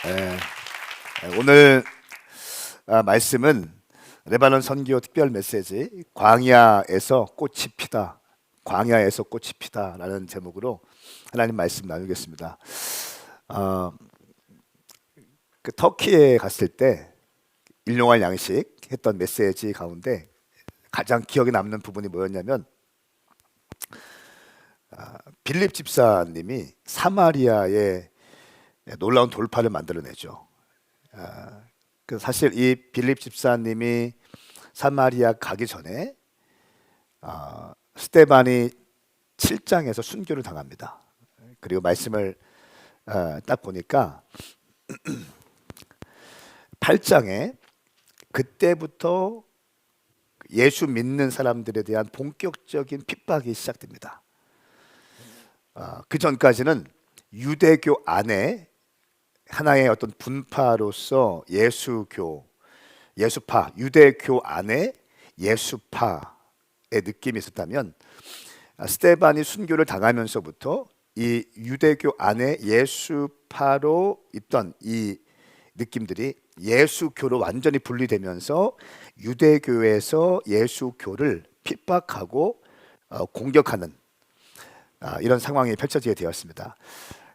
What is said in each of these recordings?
예, 오늘 말씀은 레바논 선교 특별 메시지 광야에서 꽃이 피다, 광야에서 꽃이 피다라는 제목으로 하나님 말씀 나누겠습니다. 어, 그 터키에 갔을 때 일용할 양식 했던 메시지 가운데 가장 기억에 남는 부분이 뭐였냐면 빌립 집사님이 사마리아에 놀라운 돌파를 만들어내죠. 그 사실 이 빌립 집사님이 사마리아 가기 전에 스데반이 7장에서 순교를 당합니다. 그리고 말씀을 딱 보니까 8장에 그때부터 예수 믿는 사람들에 대한 본격적인 핍박이 시작됩니다. 그 전까지는 유대교 안에 하나의 어떤 분파로서 예수파, 유대교 안에 예수파의 느낌이 있었다면 스데반이 순교를 당하면서부터 이 유대교 안에 예수파로 있던 이 느낌들이 예수교로 완전히 분리되면서 유대교에서 예수교를 핍박하고 공격하는 이런 상황이 펼쳐지게 되었습니다.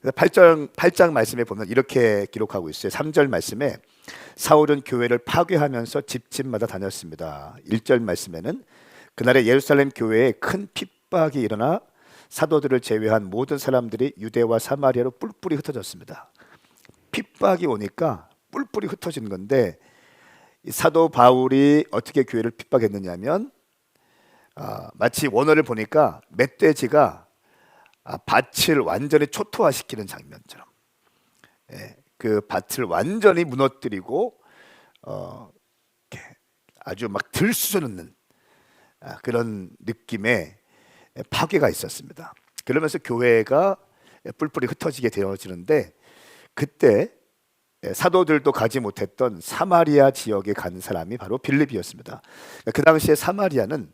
8장 말씀에 보면 이렇게 기록하고 있어요. 3절 말씀에 사울은 교회를 파괴하면서 집집마다 다녔습니다. 1절 말씀에는 그날에 예루살렘 교회에 큰 핍박이 일어나 사도들을 제외한 모든 사람들이 유대와 사마리아로 뿔뿔이 흩어졌습니다. 핍박이 오니까 뿔뿔이 흩어진 건데 사도 바울이 어떻게 교회를 핍박했느냐면 마치 원어를 보니까 멧돼지가 밭을 완전히 초토화시키는 장면처럼 그 밭을 완전히 무너뜨리고 아주 막 들쑤셔놓는 그런 느낌의 파괴가 있었습니다. 그러면서 교회가 뿔뿔이 흩어지게 되어지는데 그때 사도들도 가지 못했던 사마리아 지역에 간 사람이 바로 빌립이었습니다. 그 당시에 사마리아는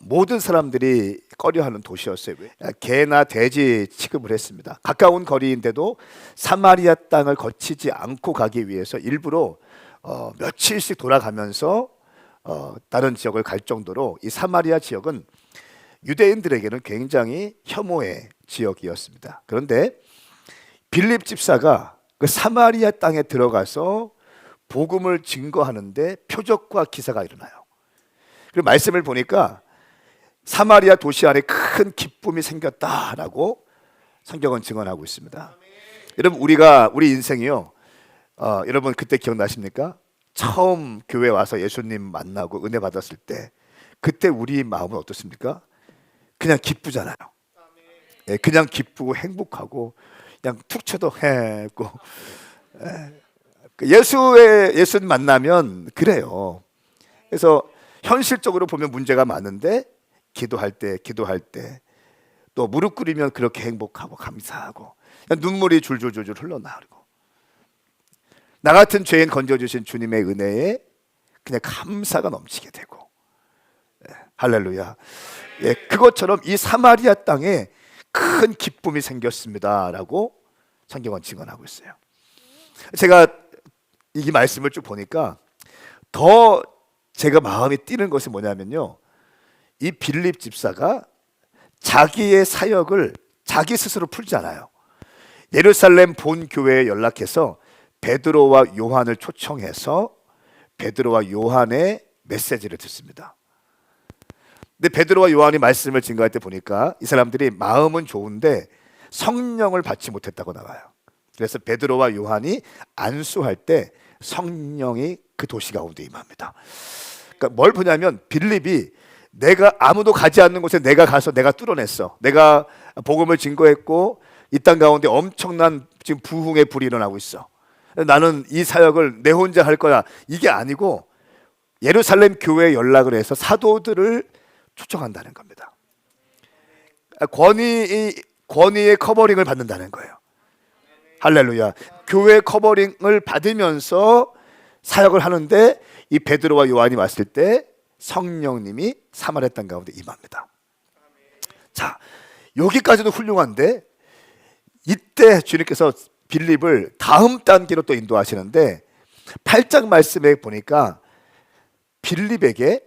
모든 사람들이 꺼려하는 도시였어요. 개나 돼지 취급을 했습니다. 가까운 거리인데도 사마리아 땅을 거치지 않고 가기 위해서 일부러 며칠씩 돌아가면서 다른 지역을 갈 정도로 이 사마리아 지역은 유대인들에게는 굉장히 혐오의 지역이었습니다. 그런데 빌립 집사가 그 사마리아 땅에 들어가서 복음을 증거하는데 표적과 기사가 일어나요. 그리고 말씀을 보니까 사마리아 도시 안에 큰 기쁨이 생겼다라고 성경은 증언하고 있습니다. 여러분 우리 인생이요. 여러분 그때 기억나십니까? 처음 교회 와서 예수님 만나고 은혜 받았을 때 그때 우리 마음은 어떻습니까? 그냥 기쁘잖아요. 그냥 기쁘고 행복하고 그냥 툭 쳐도 해고 예수님 만나면 그래요. 그래서 현실적으로 보면 문제가 많은데 기도할 때 또 무릎 꿇으면 그렇게 행복하고 감사하고 눈물이 줄줄줄줄 흘러나오고 나 같은 죄인 건져주신 주님의 은혜에 그냥 감사가 넘치게 되고 할렐루야. 그것처럼 이 사마리아 땅에 큰 기쁨이 생겼습니다라고 성경은 증언하고 있어요. 제가 이 말씀을 쭉 보니까 더 제가 마음이 뛰는 것이 뭐냐면요, 이 빌립 집사가 자기의 사역을 자기 스스로 풀지 않아요. 예루살렘 본교회에 연락해서 베드로와 요한을 초청해서 베드로와 요한의 메시지를 듣습니다. 근데 베드로와 요한이 말씀을 증거할 때 보니까 이 사람들이 마음은 좋은데 성령을 받지 못했다고 나와요. 그래서 베드로와 요한이 안수할 때 성령이 그 도시 가운데 임합니다. 그러니까 뭘 보냐면 빌립이 내가 아무도 가지 않는 곳에 내가 가서 내가 뚫어냈어. 내가 복음을 증거했고 이 땅 가운데 엄청난 지금 부흥의 불이 일어나고 있어. 나는 이 사역을 내 혼자 할 거야. 이게 아니고 예루살렘 교회에 연락을 해서 사도들을 초청한다는 겁니다. 권위의 커버링을 받는다는 거예요. 할렐루야. 교회 커버링을 받으면서 사역을 하는데 이 베드로와 요한이 왔을 때 성령님이 사마리아 땅 가운데 임합니다. 자, 여기까지도 훌륭한데 이때 주님께서 빌립을 다음 단계로 또 인도하시는데 8장 말씀에 보니까 빌립에게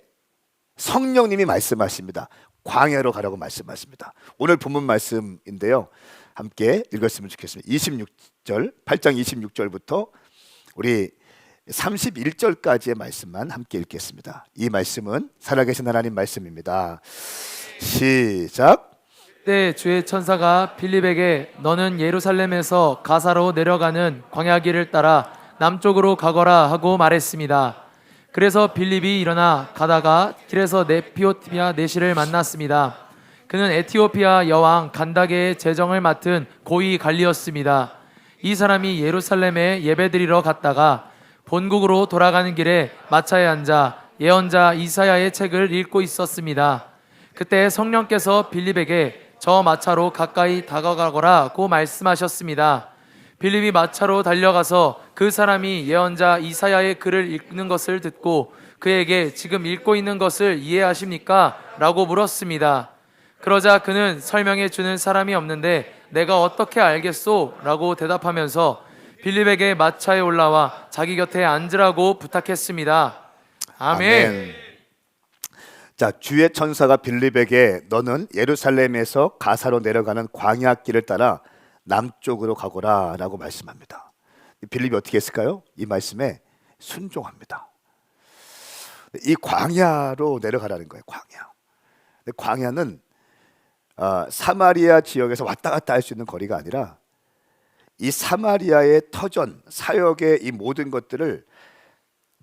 성령님이 말씀하십니다. 광야로 가라고 말씀하십니다. 오늘 본문 말씀인데요. 함께 읽었으면 좋겠습니다. 26절, 8장 26절부터 우리 31절까지의 말씀만 함께 읽겠습니다. 이 말씀은 살아계신 하나님 말씀입니다. 시작. 그때 주의 천사가 빌립에게 너는 예루살렘에서 가사로 내려가는 광야길을 따라 남쪽으로 가거라 하고 말했습니다. 그래서 빌립이 일어나 가다가 길에서 네피오티아 내시를 만났습니다. 그는 에티오피아 여왕 간다게의 재정을 맡은 고위 관리였습니다. 이 사람이 예루살렘에 예배드리러 갔다가 본국으로 돌아가는 길에 마차에 앉아 예언자 이사야의 책을 읽고 있었습니다. 그때 성령께서 빌립에게 저 마차로 가까이 다가가거라고 말씀하셨습니다. 빌립이 마차로 달려가서 그 사람이 예언자 이사야의 글을 읽는 것을 듣고 그에게 지금 읽고 있는 것을 이해하십니까? 라고 물었습니다. 그러자 그는 설명해 주는 사람이 없는데 내가 어떻게 알겠소? 라고 대답하면서 빌립에게 마차에 올라와 자기 곁에 앉으라고 부탁했습니다. 아멘. 자, 주의 천사가 빌립에게 너는 예루살렘에서 가사로 내려가는 광야길을 따라 남쪽으로 가거라 라고 말씀합니다. 빌립이 어떻게 했을까요? 이 말씀에 순종합니다. 이 광야로 내려가라는 거예요. 광야는 사마리아 지역에서 왔다 갔다 할 수 있는 거리가 아니라 이 사마리아의 터전, 사역의 이 모든 것들을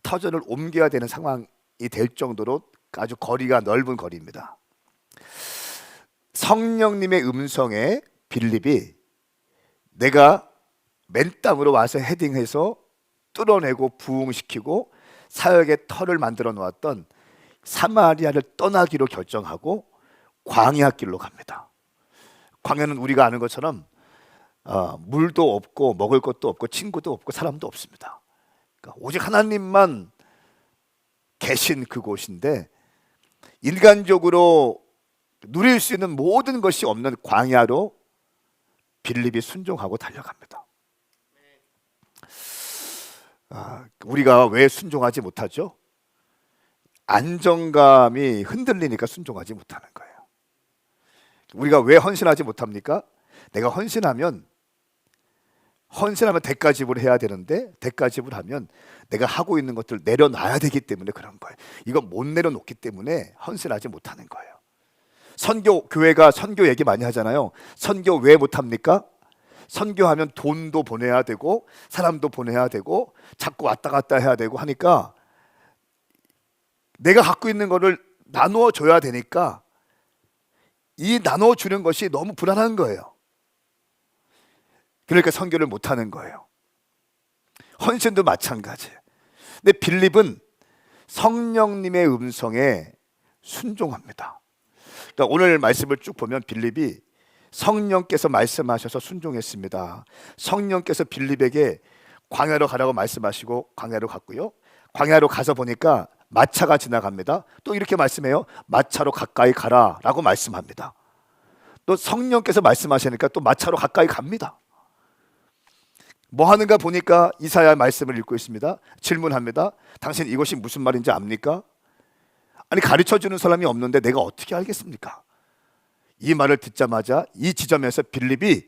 터전을 옮겨야 되는 상황이 될 정도로 아주 거리가 넓은 거리입니다. 성령님의 음성에 빌립이 내가 맨땅으로 와서 헤딩해서 뚫어내고 부흥시키고 사역의 터를 만들어 놓았던 사마리아를 떠나기로 결정하고 광야길로 갑니다. 광야는 우리가 아는 것처럼 물도 없고 먹을 것도 없고 친구도 없고 사람도 없습니다. 그러니까 오직 하나님만 계신 그곳인데 인간적으로 누릴 수 있는 모든 것이 없는 광야로 빌립이 순종하고 달려갑니다. 우리가 왜 순종하지 못하죠? 안정감이 흔들리니까 순종하지 못하는 거예요. 우리가 왜 헌신하지 못합니까? 내가 헌신하면 대가 지불해야 되는데 대가 지불하면 내가 하고 있는 것들 내려놔야 되기 때문에 그런 거예요. 이거 못 내려놓기 때문에 헌신하지 못하는 거예요. 교회가 선교 얘기 많이 하잖아요. 선교 왜 못합니까? 선교하면 돈도 보내야 되고 사람도 보내야 되고 자꾸 왔다 갔다 해야 되고 하니까 내가 갖고 있는 거를 나누어 줘야 되니까 이 나누어 주는 것이 너무 불안한 거예요. 그러니까 선교를 못하는 거예요. 헌신도 마찬가지예요. 근데 빌립은 성령님의 음성에 순종합니다. 그러니까 오늘 말씀을 쭉 보면 빌립이 성령께서 말씀하셔서 순종했습니다. 성령께서 빌립에게 광야로 가라고 말씀하시고 광야로 갔고요. 광야로 가서 보니까 마차가 지나갑니다. 또 이렇게 말씀해요. 마차로 가까이 가라라고 말씀합니다. 또 성령께서 말씀하시니까 또 마차로 가까이 갑니다. 뭐 하는가 보니까 이사야 말씀을 읽고 있습니다. 질문합니다. 당신 이것이 무슨 말인지 압니까? 아니 가르쳐주는 사람이 없는데 내가 어떻게 알겠습니까? 이 말을 듣자마자 이 지점에서 빌립이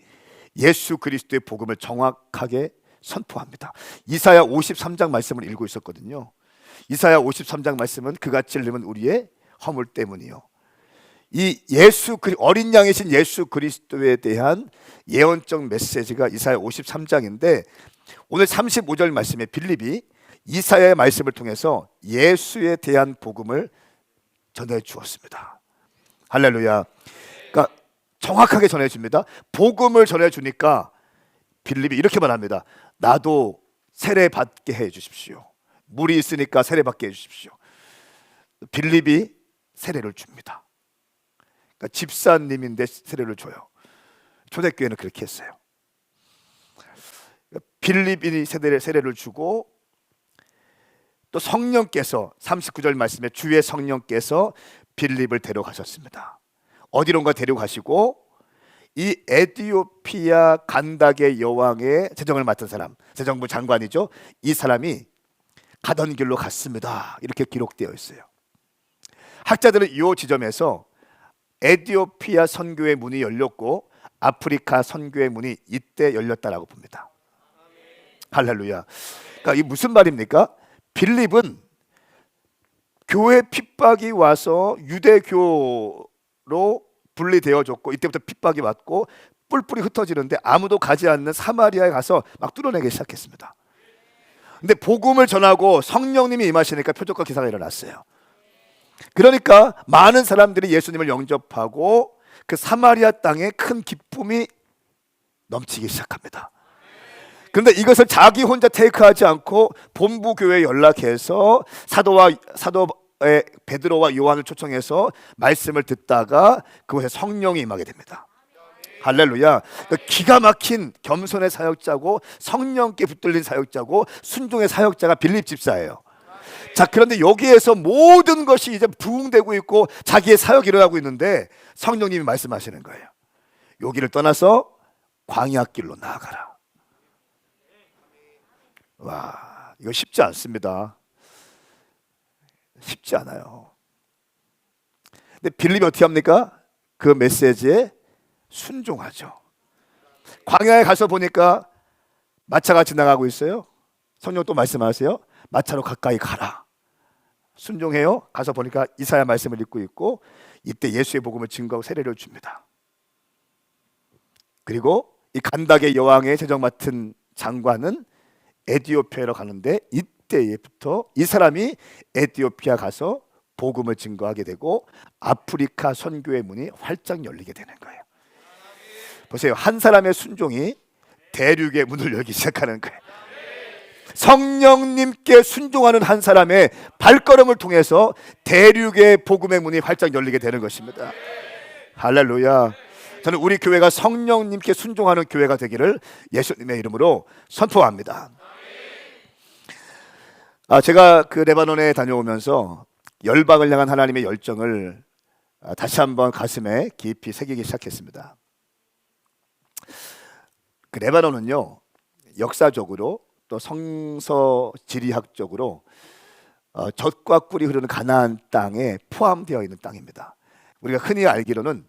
예수 그리스도의 복음을 정확하게 선포합니다. 이사야 53장 말씀을 읽고 있었거든요. 이사야 53장 말씀은 그가 찔림은 우리의 허물 때문이요. 이 어린 양이신 예수 그리스도에 대한 예언적 메시지가 이사야 53장인데 오늘 35절 말씀에 빌립이 이사야의 말씀을 통해서 예수에 대한 복음을 전해 주었습니다. 할렐루야. 그러니까 정확하게 전해 줍니다. 복음을 전해 주니까 빌립이 이렇게 말합니다. 나도 세례 받게 해 주십시오. 물이 있으니까 세례 받게 해 주십시오. 빌립이 세례를 줍니다. 그러니까 집사님인데 세례를 줘요. 초대교회는 그렇게 했어요. 빌립이 세례를 주고 또 성령께서 39절 말씀에 주의 성령께서 빌립을 데려가셨습니다. 어디론가 데려가시고 이 에티오피아 간닥의 여왕의 재정을 맡은 사람, 재정부 장관이죠. 이 사람이 가던 길로 갔습니다. 이렇게 기록되어 있어요. 학자들은 이 지점에서 에티오피아 선교의 문이 열렸고 아프리카 선교의 문이 이때 열렸다라고 봅니다. 할렐루야. 그러니까 이 무슨 말입니까? 빌립은 교회 핍박이 와서 유대교로 분리되어졌고 이때부터 핍박이 왔고 뿔뿔이 흩어지는데 아무도 가지 않는 사마리아에 가서 막 뚫어내기 시작했습니다. 근데 복음을 전하고 성령님이 임하시니까 표적과 기사가 일어났어요. 그러니까 많은 사람들이 예수님을 영접하고 그 사마리아 땅에 큰 기쁨이 넘치기 시작합니다. 그런데 이것을 자기 혼자 테이크하지 않고 본부 교회에 연락해서 사도의 베드로와 요한을 초청해서 말씀을 듣다가 그곳에 성령이 임하게 됩니다. 할렐루야. 그러니까 기가 막힌 겸손의 사역자고 성령께 붙들린 사역자고 순종의 사역자가 빌립 집사예요. 자, 그런데 여기에서 모든 것이 이제 부흥되고 있고 자기의 사역이 일어나고 있는데 성령님이 말씀하시는 거예요. 여기를 떠나서 광야길로 나아가라. 와, 이거 쉽지 않습니다. 쉽지 않아요. 근데 빌립이 어떻게 합니까? 그 메시지에 순종하죠. 광야에 가서 보니까 마차가 지나가고 있어요. 성령 또 말씀하세요. 마차로 가까이 가라. 순종해요. 가서 보니까 이사야 말씀을 읽고 있고 이때 예수의 복음을 증거하고 세례를 줍니다. 그리고 이 간닥의 여왕의 재정 맡은 장관은 에티오피아로 가는데 이때부터 이 사람이 에티오피아 가서 복음을 증거하게 되고 아프리카 선교의 문이 활짝 열리게 되는 거예요. 보세요. 한 사람의 순종이 대륙의 문을 열기 시작하는 거예요. 성령님께 순종하는 한 사람의 발걸음을 통해서 대륙의 복음의 문이 활짝 열리게 되는 것입니다. 할렐루야. 저는 우리 교회가 성령님께 순종하는 교회가 되기를 예수님의 이름으로 선포합니다. 제가 그 레바논에 다녀오면서 열방을 향한 하나님의 열정을 다시 한번 가슴에 깊이 새기기 시작했습니다. 그 레바논은요, 역사적으로 또 성서 지리학적으로 젖과 꿀이 흐르는 가나안 땅에 포함되어 있는 땅입니다. 우리가 흔히 알기로는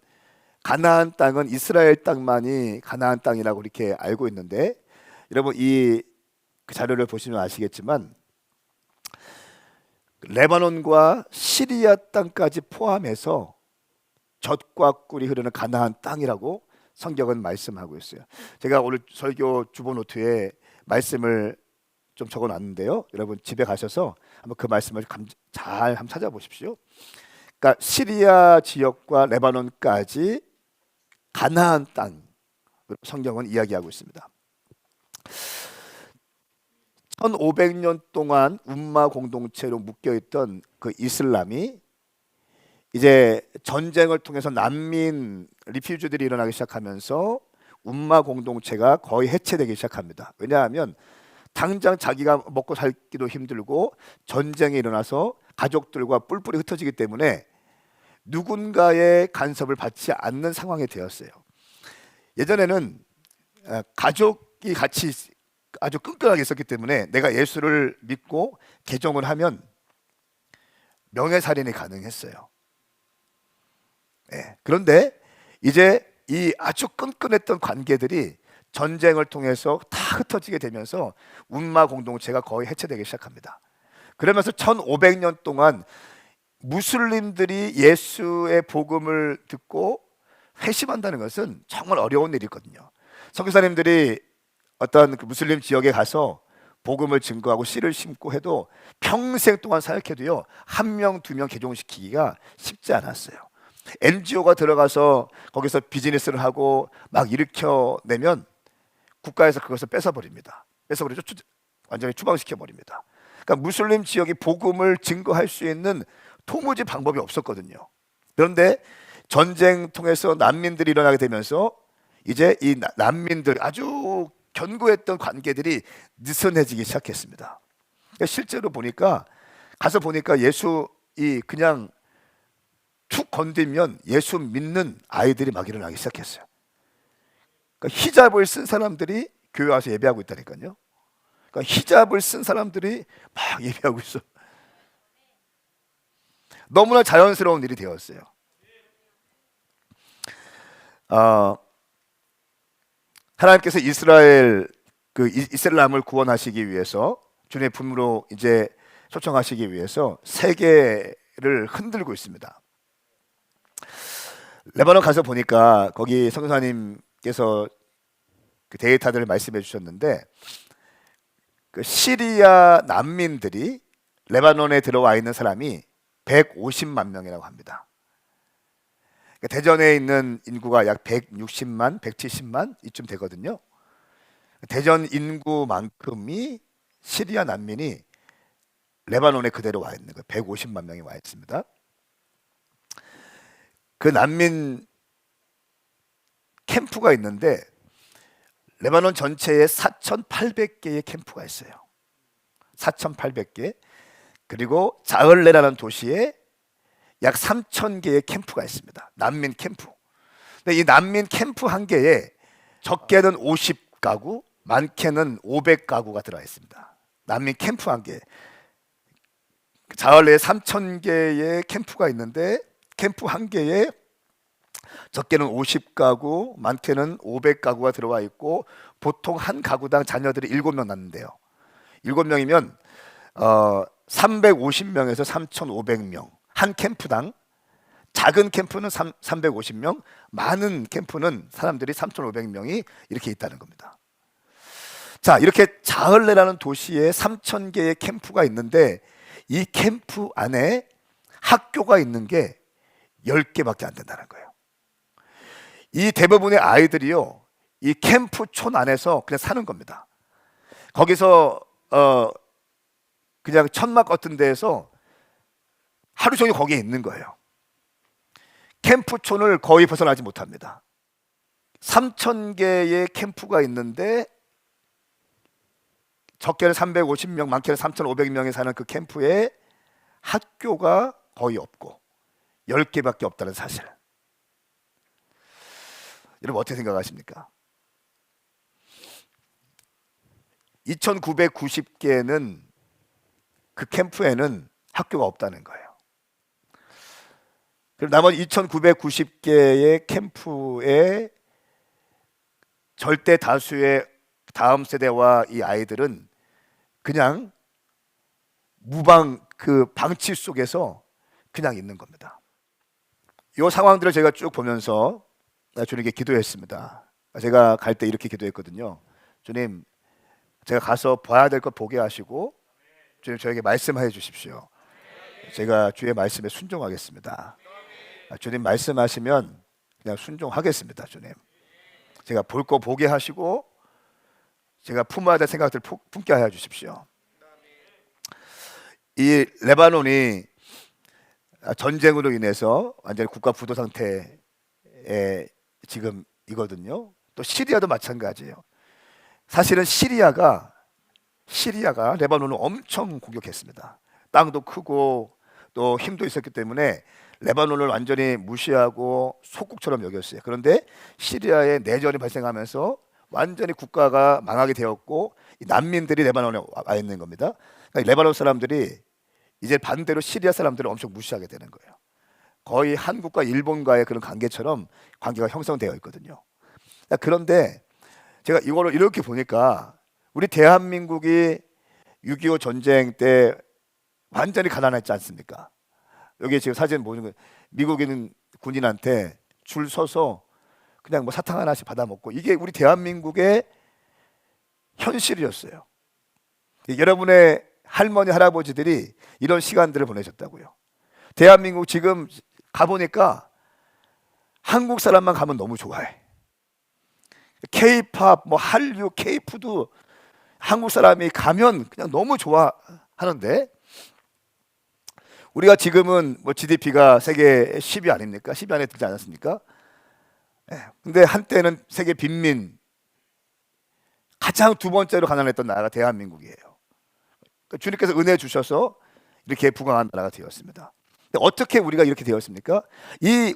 가나안 땅은 이스라엘 땅만이 가나안 땅이라고 이렇게 알고 있는데, 여러분 이 자료를 보시면 아시겠지만 레바논과 시리아 땅까지 포함해서 젖과 꿀이 흐르는 가나안 땅이라고 성경은 말씀하고 있어요. 제가 오늘 설교 주보 노트에 말씀을 좀 적어놨는데요. 여러분 집에 가셔서 한번 그 말씀을 잘 한번 찾아보십시오. 그러니까 시리아 지역과 레바논까지 가나안 땅 성경은 이야기하고 있습니다. 1500년 동안 움마 공동체로 묶여있던 그 이슬람이 이제 전쟁을 통해서 난민 리퓨지들이 일어나기 시작하면서 움마 공동체가 거의 해체되기 시작합니다. 왜냐하면 당장 자기가 먹고 살기도 힘들고 전쟁이 일어나서 가족들과 뿔뿔이 흩어지기 때문에 누군가의 간섭을 받지 않는 상황이 되었어요. 예전에는 가족이 같이 아주 끈끈하게 있었기 때문에 내가 예수를 믿고 개종을 하면 명예살인이 가능했어요. 그런데 이제 이 아주 끈끈했던 관계들이 전쟁을 통해서 다 흩어지게 되면서 움마 공동체가 거의 해체되기 시작합니다. 그러면서 1500년 동안 무슬림들이 예수의 복음을 듣고 회심한다는 것은 정말 어려운 일이거든요. 선교사님들이 어떤 그 무슬림 지역에 가서 복음을 증거하고 씨를 심고 해도 평생 동안 사역해도요, 1명, 2명 개종시키기가 쉽지 않았어요. NGO가 들어가서 거기서 비즈니스를 하고 막 일으켜내면 국가에서 그것을 뺏어버립니다. 뺏어버리죠. 완전히 추방시켜버립니다. 그러니까 무슬림 지역이 복음을 증거할 수 있는 도무지 방법이 없었거든요. 그런데 전쟁 통해서 난민들이 일어나게 되면서 이제 이 난민들 아주 견고했던 관계들이 느슨해지기 시작했습니다. 그러니까 실제로 가서 보니까 예수이 그냥 툭 건들면 예수 믿는 아이들이 막 일어나기 시작했어요. 그러니까 히잡을 쓴 사람들이 교회 와서 예배하고 있다니까요. 그러니까 히잡을 쓴 사람들이 막 예배하고 있어. 너무나 자연스러운 일이 되었어요. 하나님께서 이스라엘을 구원하시기 위해서 주님의 품으로 이제 초청하시기 위해서 세계를 흔들고 있습니다. 레바논 가서 보니까 거기 선교사님께서 그 데이터들을 말씀해 주셨는데, 그 시리아 난민들이 레바논에 들어와 있는 사람이 150만 명이라고 합니다. 그러니까 대전에 있는 인구가 약 160만, 170만 이쯤 되거든요. 대전 인구만큼이 시리아 난민이 레바논에 그대로 와 있는 거예요. 150만 명이 와 있습니다. 그 난민 캠프가 있는데 레바논 전체에 4,800개의 캠프가 있어요. 4,800개. 그리고 자을레라는 도시에 약 3,000개의 캠프가 있습니다. 난민 캠프. 근데 이 난민 캠프 한 개에 적게는 50가구, 많게는 500가구가 들어가 있습니다. 난민 캠프 한 개. 자을레에 3,000개의 캠프가 있는데 캠프 한 개에 적게는 50가구, 많게는 500가구가 들어와 있고, 보통 한 가구당 자녀들이 7명 낳는데요. 7명이면 350명에서 3,500명. 한 캠프당. 작은 캠프는 350명, 많은 캠프는 사람들이 3,500명이 이렇게 있다는 겁니다. 자, 이렇게 자을레라는 도시에 3,000개의 캠프가 있는데 이 캠프 안에 학교가 있는 게 10개밖에 안 된다는 거예요. 이 대부분의 아이들이요, 이 캠프촌 안에서 그냥 사는 겁니다. 거기서 그냥 천막 같은 데에서 하루 종일 거기에 있는 거예요. 캠프촌을 거의 벗어나지 못합니다. 3,000개의 캠프가 있는데 적게는 350명, 많게는 3,500명이 사는 그 캠프에 학교가 거의 없고 10개밖에 없다는 사실. 여러분 어떻게 생각하십니까? 2,990개는 그 캠프에는 학교가 없다는 거예요. 그럼 나머지 2,990개의 캠프에 절대 다수의 다음 세대와 이 아이들은 그냥 그 방치 속에서 그냥 있는 겁니다. 이 상황들을 제가 쭉 보면서 주님께 기도했습니다. 제가 갈 때 이렇게 기도했거든요. 주님, 제가 가서 봐야 될 것 보게 하시고 주님 저에게 말씀해 주십시오. 제가 주의 말씀에 순종하겠습니다. 주님 말씀하시면 그냥 순종하겠습니다. 주님, 제가 볼 거 보게 하시고 제가 품어야 될 생각들 품게 하여 주십시오. 이 레바논이 전쟁으로 인해서 완전히 국가 부도 상태에 지금 이거든요. 또 시리아도 마찬가지예요. 사실은 시리아가 레바논을 엄청 공격했습니다. 땅도 크고 또 힘도 있었기 때문에 레바논을 완전히 무시하고 소국처럼 여겼어요. 그런데 시리아에 내전이 발생하면서 완전히 국가가 망하게 되었고 이 난민들이 레바논에 와 있는 겁니다. 그러니까 레바논 사람들이 이제 반대로 시리아 사람들을 엄청 무시하게 되는 거예요. 거의 한국과 일본과의 그런 관계처럼 관계가 형성되어 있거든요. 그런데 제가 이거를 이렇게 보니까 우리 대한민국이 6.25 전쟁 때 완전히 가난했지 않습니까? 여기 지금 사진 보는 거, 미국인 군인한테 줄 서서 그냥 뭐 사탕 하나씩 받아 먹고, 이게 우리 대한민국의 현실이었어요. 여러분의 할머니 할아버지들이 이런 시간들을 보내셨다고요. 대한민국 지금 가보니까 한국 사람만 가면 너무 좋아해. K-팝, 뭐 한류, K-푸드 한국 사람이 가면 그냥 너무 좋아하는데, 우리가 지금은 뭐 GDP가 세계 10위 아닙니까? 10위 안에 들지 않았습니까? 근데 한때는 세계 빈민 가장 두 번째로 가난했던 나라가 대한민국이에요. 그러니까 주님께서 은혜 주셔서 이렇게 부강한 나라가 되었습니다. 근데 어떻게 우리가 이렇게 되었습니까?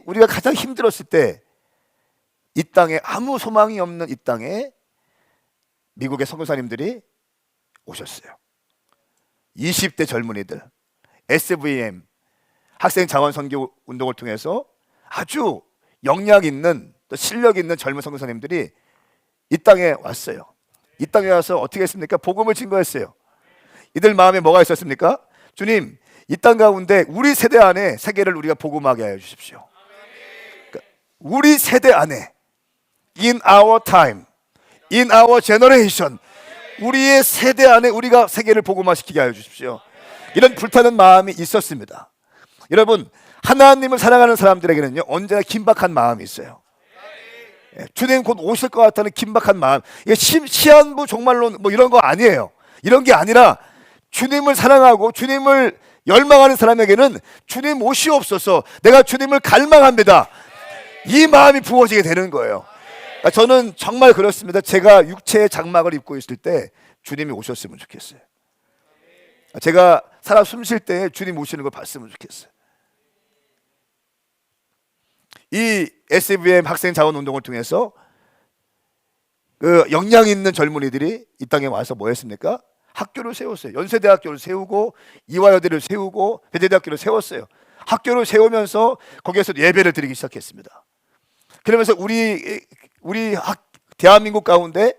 우리가 가장 힘들었을 때 이 땅에 아무 소망이 없는 이 땅에 미국의 선교사님들이 오셨어요. 20대 젊은이들, SVM 학생 자원 선교 운동을 통해서 아주 영향 있는 또 실력 있는 젊은 선교사님들이 이 땅에 왔어요. 이 땅에 와서 어떻게 했습니까? 복음을 증거했어요. 이들 마음에 뭐가 있었습니까? 주님, 이 땅 가운데 우리 세대 안에 세계를 우리가 복음하게 하여 주십시오. 그러니까 우리 세대 안에, in our time, in our generation, 우리의 세대 안에 우리가 세계를 복음화시키게 하여 주십시오. 이런 불타는 마음이 있었습니다. 여러분, 하나님을 사랑하는 사람들에게는요, 언제나 긴박한 마음이 있어요. 주님 곧 오실 것 같다는 긴박한 마음. 이게 시한부 종말론 뭐 이런 거 아니에요. 이런 게 아니라 주님을 사랑하고 주님을 열망하는 사람에게는 주님 오시옵소서, 내가 주님을 갈망합니다, 이 마음이 부어지게 되는 거예요. 그러니까 저는 정말 그렇습니다. 제가 육체의 장막을 입고 있을 때 주님이 오셨으면 좋겠어요. 제가 살아 숨 쉴 때 주님 오시는 걸 봤으면 좋겠어요. 이 SVM 학생 자원 운동을 통해서 그 역량 있는 젊은이들이 이 땅에 와서 뭐 했습니까? 학교를 세웠어요. 연세대학교를 세우고 이화여대를 세우고 배대대학교를 세웠어요. 학교를 세우면서 거기에서 예배를 드리기 시작했습니다. 그러면서 우리 대한민국 가운데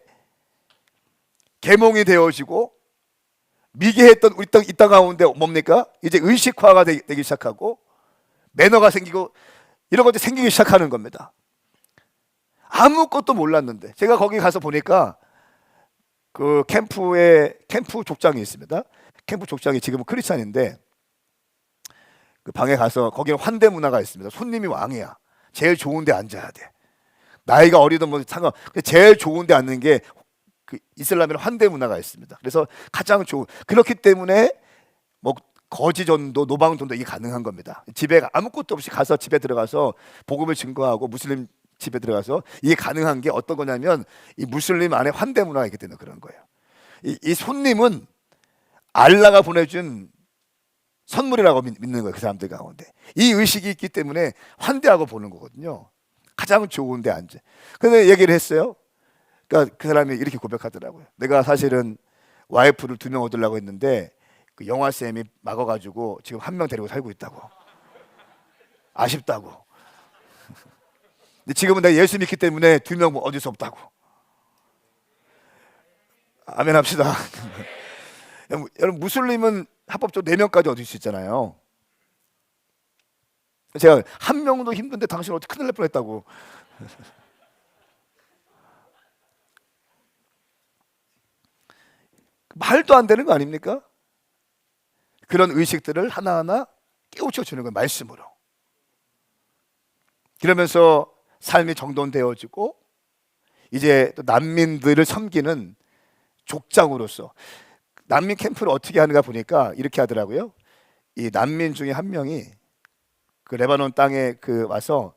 계몽이 되어지고 미개했던 우리 이 땅 가운데 뭡니까? 이제 의식화가 되기 시작하고 매너가 생기고 이런 것들이 생기기 시작하는 겁니다. 아무것도 몰랐는데 제가 거기 가서 보니까 그 캠프 족장이 있습니다. 캠프 족장이 지금은 크리스찬인데 그 방에 가서 거기는 환대 문화가 있습니다. 손님이 왕이야. 제일 좋은 데 앉아야 돼. 나이가 어리든 뭐 상관. 제일 좋은 데 앉는 게 그 이슬람에는 환대 문화가 있습니다. 그래서 가장 좋은, 그렇기 때문에 뭐 거지전도 노방전도 이게 가능한 겁니다. 집에 아무것도 없이 가서 집에 들어가서 복음을 증거하고 무슬림 집에 들어가서 이게 가능한 게 어떤 거냐면 이 무슬림 안에 환대 문화가 있기 때문에 그런 거예요. 이 손님은 알라가 보내준 선물이라고 믿는 거예요. 그 사람들 가운데 이 의식이 있기 때문에 환대하고 보는 거거든요. 가장 좋은 데 앉아. 근데 얘기를 했어요. 그러니까 그 사람이 이렇게 고백하더라고요. 내가 사실은 와이프를 2명 얻으려고 했는데 그 영화쌤이 막아가지고 지금 1명 데리고 살고 있다고. 아쉽다고. 근데 지금은 내가 예수 믿기 때문에 2명 얻을 수 없다고. 아멘 합시다. 여러분, 무슬림은 합법적으로 4명까지 얻을 수 있잖아요. 제가 1명도 힘든데 당신 어떻게 큰일 날 뻔했다고. 말도 안 되는 거 아닙니까? 그런 의식들을 하나하나 깨우쳐 주는 거예요. 말씀으로. 그러면서 삶이 정돈되어지고 이제 또 난민들을 섬기는 족장으로서 난민 캠프를 어떻게 하는가 보니까 이렇게 하더라고요. 이 난민 중에 한 명이 그 레바논 땅에 와서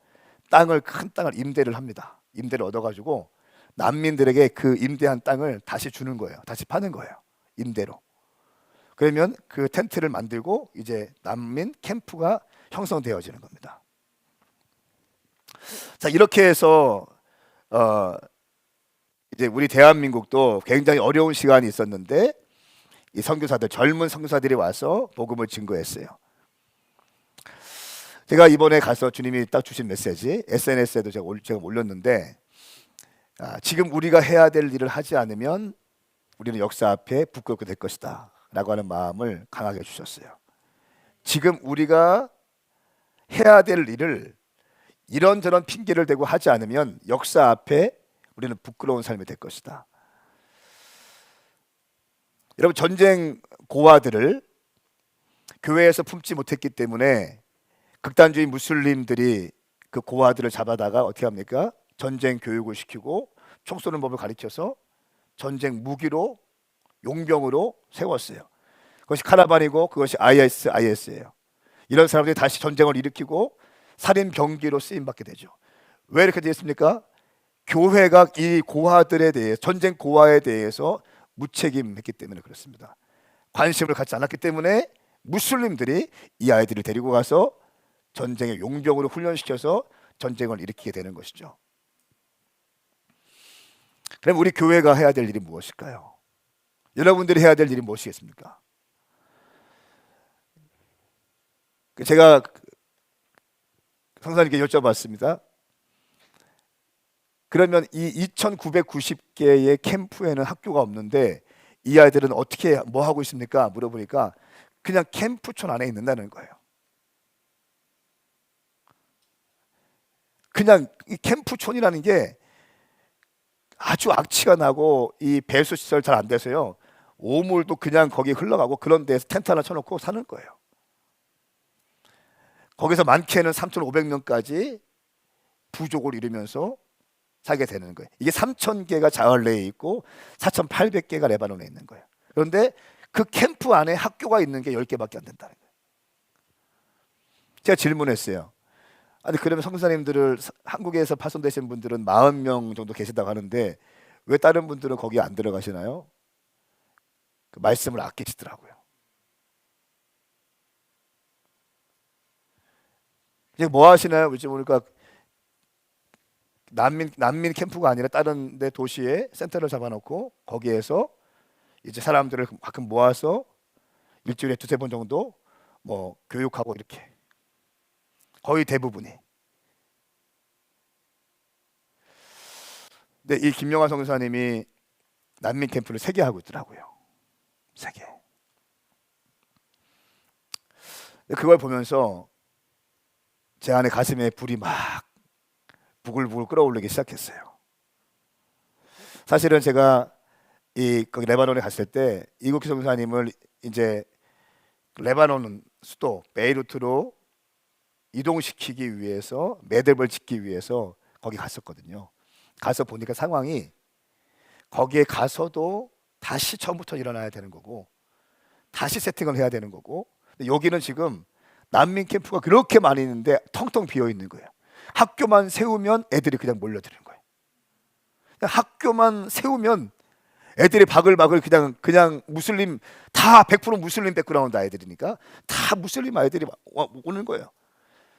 큰 땅을 임대를 합니다. 임대를 얻어가지고 난민들에게 그 임대한 땅을 다시 주는 거예요. 다시 파는 거예요. 임대로. 그러면 그 텐트를 만들고 이제 난민 캠프가 형성되어지는 겁니다. 자, 이렇게 해서 이제 우리 대한민국도 굉장히 어려운 시간이 있었는데 이 선교사들, 젊은 선교사들이 와서 복음을 증거했어요. 제가 이번에 가서 주님이 딱 주신 메시지 SNS에도 제가 올렸는데 지금 우리가 해야 될 일을 하지 않으면 우리는 역사 앞에 부끄럽게 될 것이다 라고 하는 마음을 강하게 주셨어요. 지금 우리가 해야 될 일을 이런저런 핑계를 대고 하지 않으면 역사 앞에 우리는 부끄러운 삶이 될 것이다. 여러분, 전쟁 고아들을 교회에서 품지 못했기 때문에 극단주의 무슬림들이 그 고아들을 잡아다가 어떻게 합니까? 전쟁 교육을 시키고 총 쏘는 법을 가르쳐서 전쟁 무기로 용병으로 세웠어요. 그것이 카라반이고 그것이 ISIS예요. 이런 사람들이 다시 전쟁을 일으키고 살인 병기로 쓰임 받게 되죠. 왜 이렇게 되었습니까? 교회가 이 고아들에 대해 전쟁 고아에 대해서 무책임했기 때문에 그렇습니다. 관심을 갖지 않았기 때문에 무슬림들이 이 아이들을 데리고 가서 전쟁의 용병으로 훈련시켜서 전쟁을 일으키게 되는 것이죠. 그럼 우리 교회가 해야 될 일이 무엇일까요? 여러분들이 해야 될 일이 무엇이겠습니까? 제가 성사님께 여쭤봤습니다. 그러면 이 2,990개의 캠프에는 학교가 없는데 이 아이들은 어떻게 뭐 하고 있습니까? 물어보니까 그냥 캠프촌 안에 있는다는 거예요. 그냥 이 캠프촌이라는 게 아주 악취가 나고 이 배수 시설 잘 안 돼서요. 오물도 그냥 거기 흘러가고 그런 데서 텐트 하나 쳐놓고 사는 거예요. 거기서 많게는 3,500명까지 부족을 이루면서 살게 되는 거예요. 이게 3,000개가 자얼레에 있고 4,800개가 레바논에 있는 거예요. 그런데 그 캠프 안에 학교가 있는 게 10개밖에 안 된다는 거예요. 제가 질문했어요. 아니 그러면 성사님들을 한국에서 파송되신 분들은 40명 정도 계시다고 하는데 왜 다른 분들은 거기 안 들어가시나요? 그 말씀을 아끼시더라고요. 이제 뭐 하시나요? 그렇지 보니까 난민 캠프가 아니라 다른 데 도시에 센터를 잡아놓고 거기에서 이제 사람들을 가끔 모아서 일주일에 두세 번 정도 뭐 교육하고 이렇게 거의 대부분이. 근데 이 김영하 선교사님이 난민 캠프를 3개 하고 있더라고요. 3개. 그걸 보면서 제 안에 가슴에 불이 막 부글부글 끓어오르기 시작했어요. 사실은 제가 거기 레바논에 갔을 때 이국희 선교사님을 이제 레바논 수도 베이루트로 이동시키기 위해서 매듭을 짓기 위해서 거기 갔었거든요. 가서 보니까 상황이 거기에 가서도 다시 처음부터 일어나야 되는 거고 다시 세팅을 해야 되는 거고 근데 여기는 지금 난민 캠프가 그렇게 많이 있는데 텅텅 비어 있는 거예요. 학교만 세우면 애들이 그냥 몰려드는 거예요. 학교만 세우면 애들이 바글바글 그냥 무슬림 다 100% 무슬림 백그라운드 아이들이니까 다 무슬림 아이들이 오는 거예요.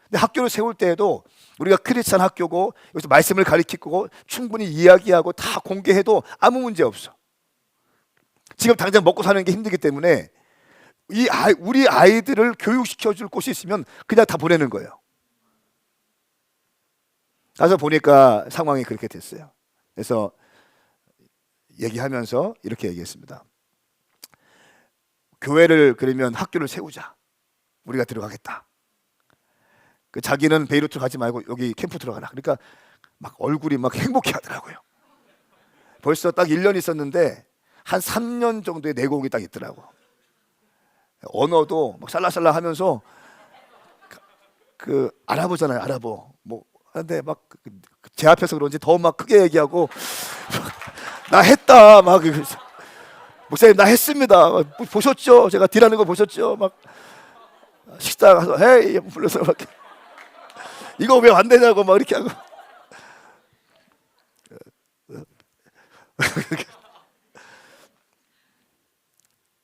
근데 학교를 세울 때에도 우리가 크리스찬 학교고 여기서 말씀을 가르치고 충분히 이야기하고 다 공개해도 아무 문제 없어. 지금 당장 먹고 사는 게 힘들기 때문에 우리 아이들을 교육시켜줄 곳이 있으면 그냥 다 보내는 거예요. 가서 보니까 상황이 그렇게 됐어요. 그래서 얘기하면서 이렇게 얘기했습니다. 교회를 그러면 학교를 세우자. 우리가 들어가겠다. 자기는 베이루트 가지 말고 여기 캠프 들어가라. 그러니까 막 얼굴이 막 행복해 하더라고요. 벌써 딱 1년 있었는데 한 3년 정도의 내공이 딱 있더라고. 언어도 막 살라살라 하면서 알아보잖아요. 알아보. 뭐 하는데 막 제 앞에서 그런지 더 막 크게 얘기하고 나 했다 막 목사님 나 했습니다. 보셨죠? 제가 딜하는 거 보셨죠? 막 식당 가서 헤이 불러서 막 이거 왜 안 되냐고 막 이렇게 하고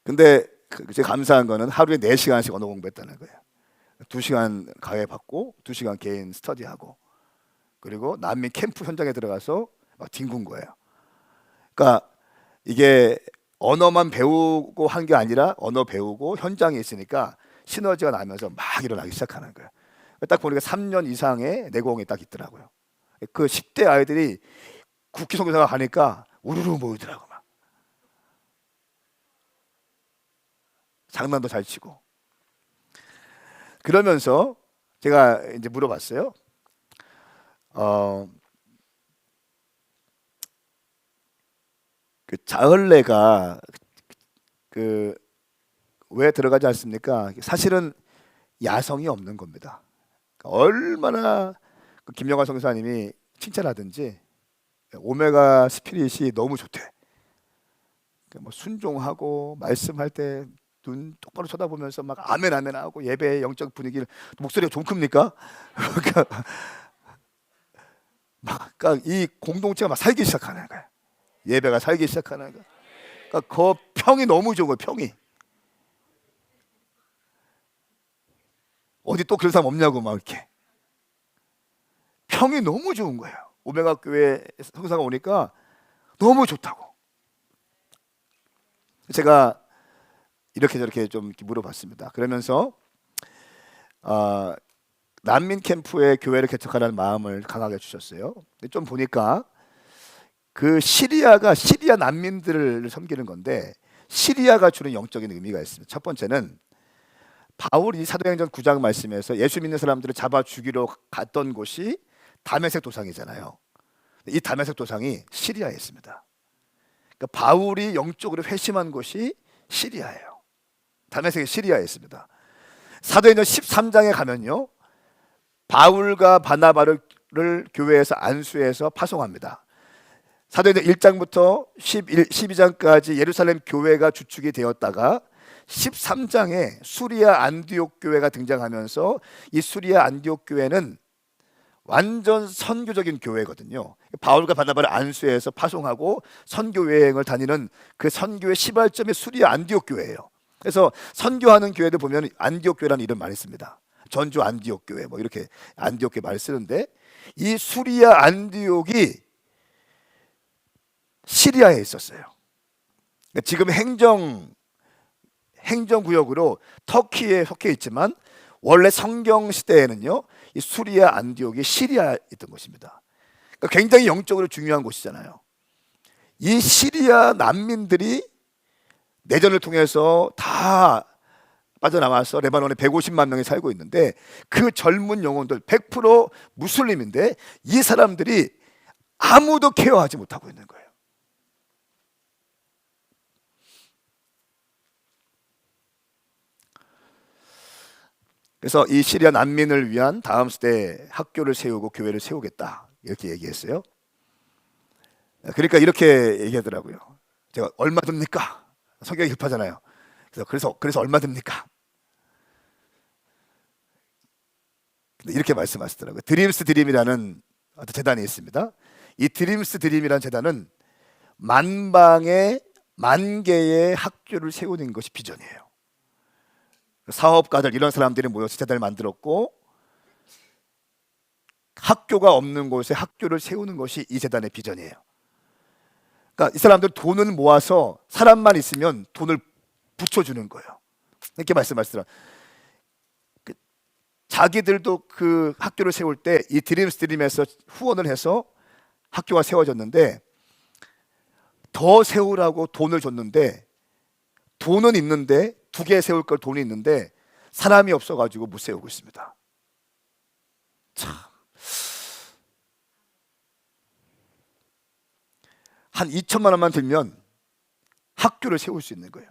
근데 제가 감사한 거는 하루에 4시간씩 언어 공부했다는 거예요. 2시간 과외 받고 2시간 개인 스터디하고 그리고 난민 캠프 현장에 들어가서 막 뒹군 거예요. 그러니까 이게 언어만 배우고 한 게 아니라 언어 배우고 현장에 있으니까 시너지가 나면서 막 일어나기 시작하는 거예요. 딱 보니까 3년 이상의 내공이 딱 있더라고요. 그 10대 아이들이 국기 선교사가 가니까 우르르 모이더라고 막. 장난도 잘 치고. 그러면서 제가 이제 물어봤어요. 그 자흘레가 왜 들어가지 않습니까? 사실은 야성이 없는 겁니다. 얼마나 김영하 선교사님이 칭찬하든지 오메가 스피릿이 너무 좋대. 뭐 순종하고 말씀할 때 눈 똑바로 쳐다보면서 막 아멘 아멘 하고 예배의 영적 분위기를 목소리가 좀 큽니까? 그러니까 이 공동체가 막 살기 시작하는 거야. 예배가 살기 시작하는 거야. 그러니까 그 평이 너무 좋은 거야. 평이 어디 또 그런 사람 없냐고 막 이렇게 평이 너무 좋은 거예요. 오메가 교회 성사가 오니까 너무 좋다고. 제가 이렇게 저렇게 좀 이렇게 물어봤습니다. 그러면서 난민 캠프에 교회를 개척하라는 마음을 강하게 주셨어요. 근데 좀 보니까 그 시리아 난민들을 섬기는 건데 시리아가 주는 영적인 의미가 있습니다. 첫 번째는 바울이 사도행전 9장 말씀에서 예수 믿는 사람들을 잡아 죽이러 갔던 곳이 다메섹 도상이잖아요. 이 다메섹 도상이 시리아에 있습니다. 그러니까 바울이 영적으로 회심한 곳이 시리아예요. 다메섹이 시리아에 있습니다. 사도행전 13장에 가면요, 바울과 바나바를 교회에서 안수해서 파송합니다. 사도행전 1장부터 12장까지 예루살렘 교회가 주축이 되었다가 13장에 수리아 안디옥 교회가 등장하면서 이 수리아 안디옥 교회는 완전 선교적인 교회거든요. 바울과 바나바를 안수해서 파송하고 선교 여행을 다니는 그 선교의 시발점이 수리아 안디옥 교회예요. 그래서 선교하는 교회들 보면 안디옥 교회라는 이름 많이 씁니다. 전주 안디옥 교회 뭐 이렇게 안디옥 교회 많이 쓰는데 이 수리아 안디옥이 시리아에 있었어요. 그러니까 지금 행정구역으로 터키에 속해 있지만 원래 성경 시대에는요, 이 수리아 안디옥이 시리아에 있던 곳입니다. 그러니까 굉장히 영적으로 중요한 곳이잖아요. 이 시리아 난민들이 내전을 통해서 다 빠져나와서 레바논에 150만 명이 살고 있는데 그 젊은 영혼들 100% 무슬림인데 이 사람들이 아무도 케어하지 못하고 있는 거예요. 그래서 이 시리아 난민을 위한 다음 세대 학교를 세우고 교회를 세우겠다 이렇게 얘기했어요. 그러니까 이렇게 얘기하더라고요. 제가 얼마 듭니까? 성격이 급하잖아요. 그래서 얼마 듭니까? 이렇게 말씀하시더라고요. 드림스 드림이라는 어떤 재단이 있습니다. 이 드림스 드림이라는 재단은 만 개의 학교를 세우는 것이 비전이에요. 사업가들 이런 사람들이 모여서 재단을 만들었고 학교가 없는 곳에 학교를 세우는 것이 이 재단의 비전이에요. 그러니까 이 사람들 돈을 모아서 사람만 있으면 돈을 붙여주는 거예요. 이렇게 말씀하시더라. 자기들도 그 학교를 세울 때 이 드림스 드림에서 후원을 해서 학교가 세워졌는데 더 세우라고 돈을 줬는데 돈은 있는데 2개 세울 걸 돈이 있는데 사람이 없어가지고 못 세우고 있습니다. 참. 한 2천만 원만 들면 학교를 세울 수 있는 거예요.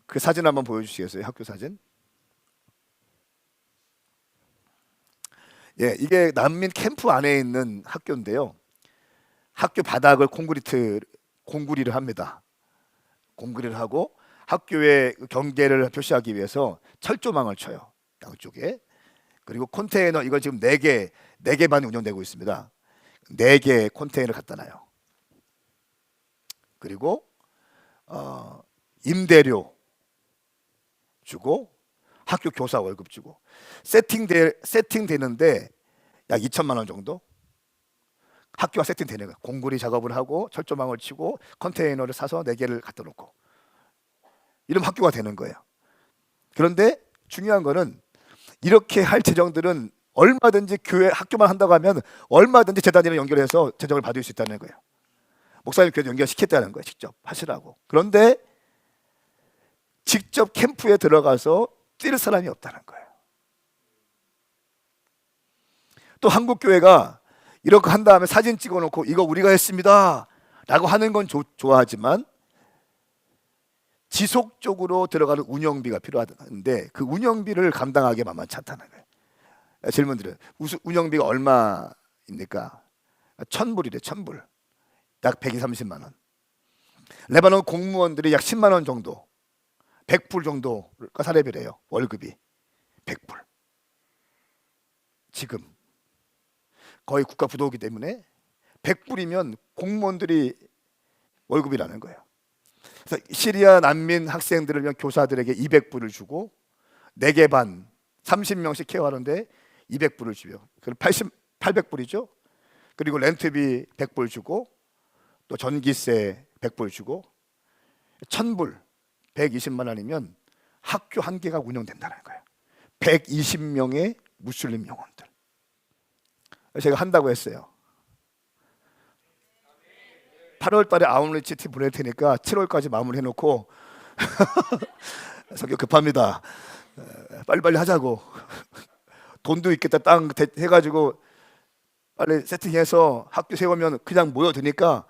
그 사진 한번 보여주시겠어요? 학교 사진. 예, 이게 난민 캠프 안에 있는 학교인데요. 학교 바닥을 공구리를 합니다. 공구리를 하고 학교의 경계를 표시하기 위해서 철조망을 쳐요. 양쪽에. 그리고 컨테이너 이거 지금 4개 반이 운영되고 있습니다. 4개 컨테이너를 갖다 놔요. 그리고 임대료 주고 학교 교사 월급 주고 세팅되는데 약 2천만 원 정도 학교가 세팅되는 거예요. 공구리 작업을 하고 철조망을 치고 컨테이너를 사서 4개를 갖다 놓고 이러면 학교가 되는 거예요. 그런데 중요한 거는 이렇게 할 재정들은 얼마든지 교회 학교만 한다고 하면 얼마든지 재단이랑 연결해서 재정을 받을 수 있다는 거예요. 목사님 교회 연결시켰다는 거예요. 직접 하시라고. 그런데 직접 캠프에 들어가서 뛸 사람이 없다는 거예요. 또 한국 교회가 이렇게 한 다음에 사진 찍어놓고 이거 우리가 했습니다 라고 하는 건 좋아하지만 지속적으로 들어가는 운영비가 필요한데 그 운영비를 감당하기 만만치 않다는 거예요. 질문 드려요. 운영비가 얼마입니까? 1,000불이래. 1,000불. 약 130만 원. 레바논 공무원들이 약 10만 원 정도 100불 정도가 사례비래요. 월급이 100불. 지금 거의 국가 부도이기 때문에 100불이면 공무원들이 월급이라는 거예요. 그래서 시리아 난민 학생들을 위한 교사들에게 200불을 주고 4개 반 30명씩 케어하는데 200불을 줘요. 그럼 800불이죠. 그리고 렌트비 100불 주고 또 전기세 100불 주고 1000불 120만 원이면 학교 한 개가 운영된다는 거예요. 120명의 무슬림 영혼들. 제가 한다고 했어요. 8월 달에 아웃리치 보낼 테니까 7월까지 마무리해 놓고 성격 급합니다. 빨리빨리 하자고. 돈도 있겠다 땅 해가지고 빨리 세팅해서 학교 세우면 그냥 모여드니까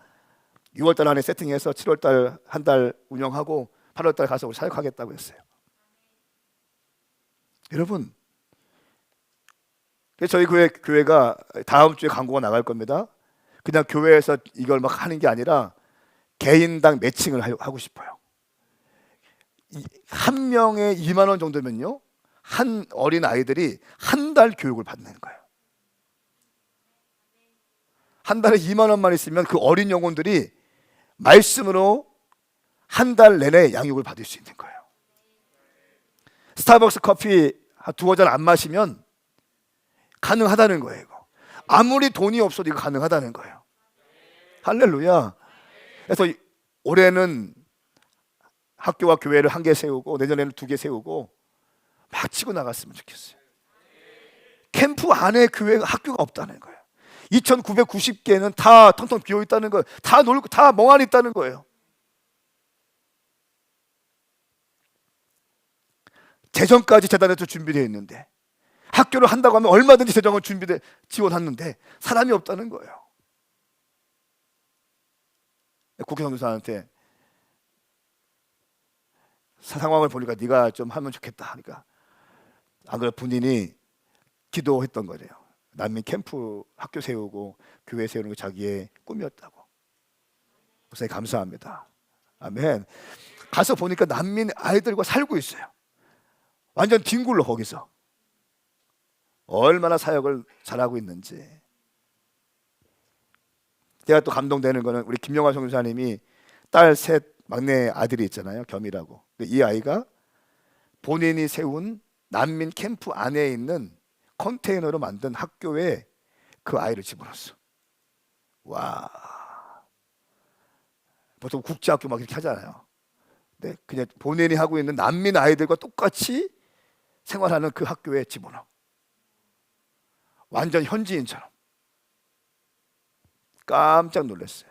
6월 달 안에 세팅해서 7월 달 한 달 운영하고 8월 달 가서 우리 사역하겠다고 했어요. 여러분, 저희 교회가 다음 주에 광고가 나갈 겁니다. 그냥 교회에서 이걸 막 하는 게 아니라 개인당 매칭을 하고 싶어요. 한 명에 2만 원 정도면요, 한 어린 아이들이 한 달 교육을 받는 거예요. 한 달에 2만 원만 있으면 그 어린 영혼들이 말씀으로 한 달 내내 양육을 받을 수 있는 거예요. 스타벅스 커피 한 두어 잔 안 마시면 가능하다는 거예요. 이거. 아무리 돈이 없어도 이거 가능하다는 거예요. 할렐루야. 그래서 올해는 학교와 교회를 한 개 세우고 내년에는 2개 세우고 막 치고 나갔으면 좋겠어요. 캠프 안에 교회가 학교가 없다는 거예요. 2,990개는 다 텅텅 비어 있다는 거예요. 다 놀고 다 멍하니 있다는 거예요. 재정까지 재단에서 준비되어 있는데 학교를 한다고 하면 얼마든지 재정은 지원하는데 사람이 없다는 거예요. 국회 선교사한테 상황을 보니까 네가 좀 하면 좋겠다 하니까 안 그래 본인이 기도했던 거래요. 난민 캠프 학교 세우고 교회 세우는 게 자기의 꿈이었다고. 목사님 감사합니다. 아멘. 가서 보니까 난민 아이들과 살고 있어요. 완전 뒹굴러 거기서. 얼마나 사역을 잘하고 있는지. 제가 또 감동되는 거는 우리 김영화 선교사님이 딸 셋 막내 아들이 있잖아요. 겸이라고. 이 아이가 본인이 세운 난민 캠프 안에 있는 컨테이너로 만든 학교에 그 아이를 집어넣었어. 와. 보통 국제학교 막 이렇게 하잖아요. 근데 그냥 본인이 하고 있는 난민 아이들과 똑같이 생활하는 그 학교에 집어넣어. 완전 현지인처럼. 깜짝 놀랐어요.